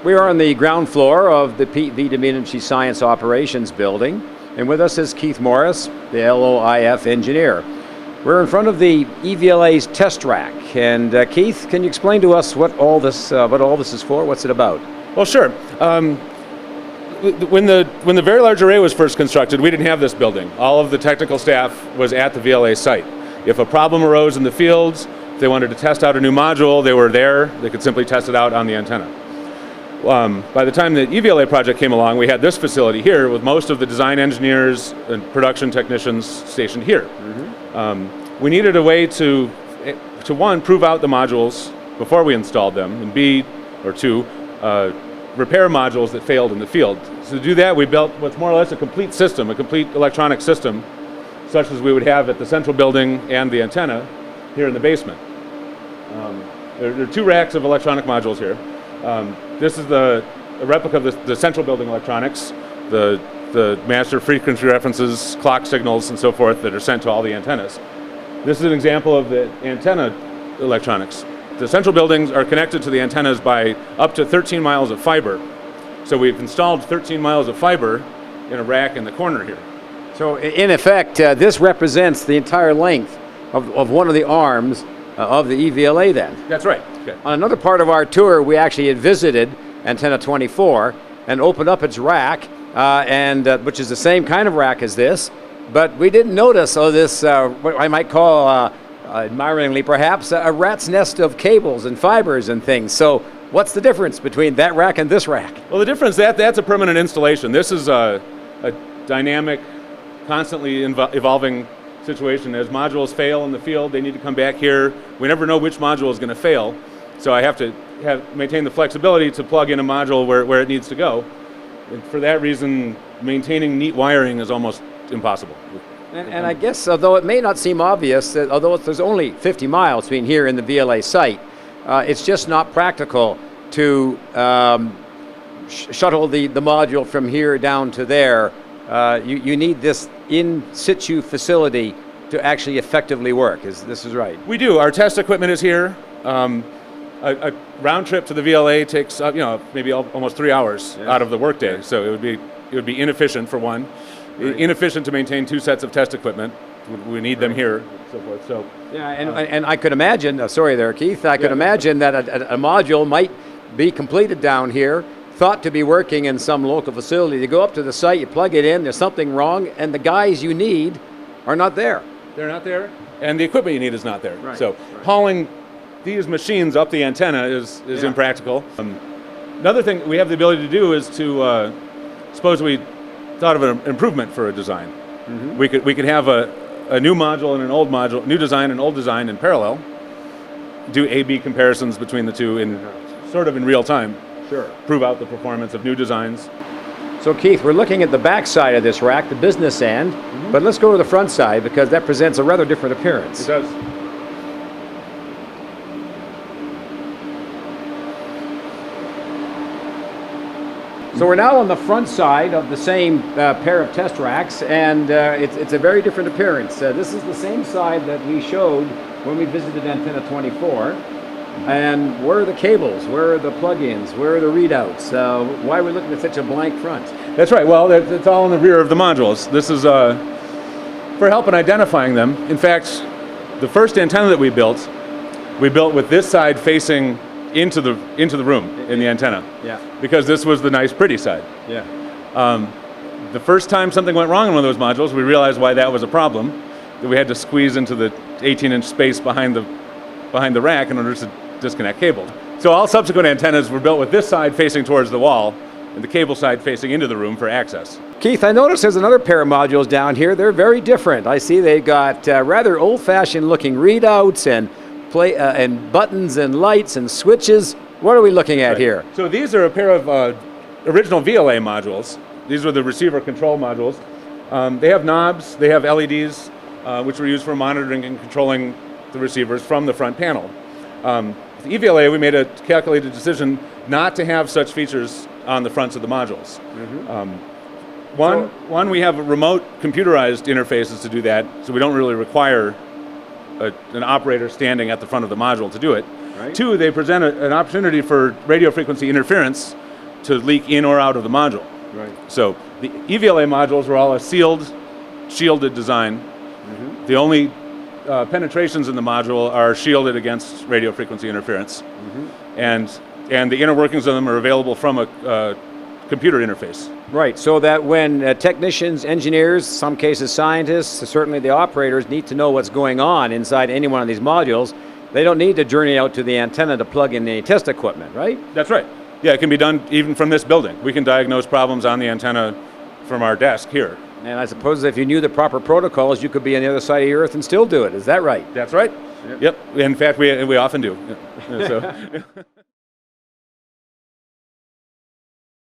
We are on the ground floor of the Pete V. Domenici Science Operations Building, and with us is Keith Morris, the LOIF engineer. We're in front of the EVLA's Test Rack, and Keith, can you explain to us what all this is for? What's it about? Well, sure. When the Very Large Array was first constructed, we didn't have this building. All of the technical staff was at the VLA site. If a problem arose in the fields, if they wanted to test out a new module, they were there. They could simply test it out on the antenna. By the time the EVLA project came along, we had this facility here with most of the design engineers and production technicians stationed here. Mm-hmm. We needed a way to one, prove out the modules before we installed them, and two, repair modules that failed in the field. So to do that, we built what's more or less a complete system, a complete electronic system, such as we would have at the central building and the antenna here in the basement. There are two racks of electronic modules here. This is a replica of the central building electronics, the master frequency references, clock signals, and so forth that are sent to all the antennas. This is an example of the antenna electronics. The central buildings are connected to the antennas by up to 13 miles of fiber. So we've installed 13 miles of fiber in a rack in the corner here. So in effect, this represents the entire length of one of the arms of the EVLA then? That's right. Okay. On another part of our tour, we actually had visited Antenna 24 and opened up its rack, which is the same kind of rack as this, but we didn't notice this, what I might call, admiringly perhaps, a rat's nest of cables and fibers and things. So what's the difference between that rack and this rack? Well, the difference, that's a permanent installation. This is a dynamic, constantly evolving situation. As modules fail in the field, they need to come back here. We never know which module is going to fail, so I have to maintain the flexibility to plug in a module where it needs to go. And for that reason, maintaining neat wiring is almost impossible. And I guess, although it may not seem obvious, that although there's only 50 miles between here and the VLA site, it's just not practical to shuttle the module from here down to there. You need this in situ facility to actually effectively work. This is right? We do. Our test equipment is here. A round trip to the VLA takes maybe almost 3 hours out of the workday. Yeah. So it would be inefficient for one. Right. Inefficient to maintain two sets of test equipment. We need them here, and so forth. So yeah, and I could imagine. Sorry, there, Keith. I could imagine that a module might be completed down here, thought to be working in some local facility. You go up to the site, you plug it in. There's something wrong, and the guys you need are not there. They're not there, and the equipment you need is not there. Right. So hauling these machines up the antenna is impractical. Another thing we have the ability to do is to suppose we thought of an improvement for a design. Mm-hmm. We could have a new module and an old module, new design and old design in parallel, do A/B comparisons between the two in real time. Sure. Prove out the performance of new designs. So Keith, we're looking at the back side of this rack, the business end, but let's go to the front side because that presents a rather different appearance. It does. So we're now on the front side of the same pair of test racks, and it's a very different appearance. This is the same side that we showed when we visited Antenna 24. And where are the cables? Where are the plug-ins? Where are the readouts? Why are we looking at such a blank front? That's right. Well, it's all in the rear of the modules. This is for help in identifying them. In fact, the first antenna that we built with this side facing into the room in the antenna. Yeah. Because this was the nice, pretty side. Yeah. The first time something went wrong in one of those modules, we realized why that was a problem. That we had to squeeze into the 18-inch space behind the rack in order to disconnect cables. So all subsequent antennas were built with this side facing towards the wall and the cable side facing into the room for access. Keith, I noticed there's another pair of modules down here. They're very different. I see they've got rather old-fashioned looking readouts and buttons and lights and switches. What are we looking at here? So these are a pair of original VLA modules. These are the receiver control modules. They have knobs, they have LEDs, which were used for monitoring and controlling the receivers from the front panel. With EVLA, we made a calculated decision not to have such features on the fronts of the modules. Mm-hmm. One, we have remote computerized interfaces to do that, so we don't really require an operator standing at the front of the module to do it. Right. Two, they present an opportunity for radio frequency interference to leak in or out of the module. Right. So the EVLA modules were all a sealed, shielded design. The only penetrations in the module are shielded against radio frequency interference, and the inner workings of them are available from a computer interface. Right, so that when technicians, engineers, some cases scientists, certainly the operators need to know what's going on inside any one of these modules, they don't need to journey out to the antenna to plug in the test equipment, right? That's right. Yeah, it can be done even from this building. We can diagnose problems on the antenna from our desk here. And I suppose if you knew the proper protocols, you could be on the other side of the earth and still do it. Is that right? That's right. Yep. In fact, we often do. Yeah. So.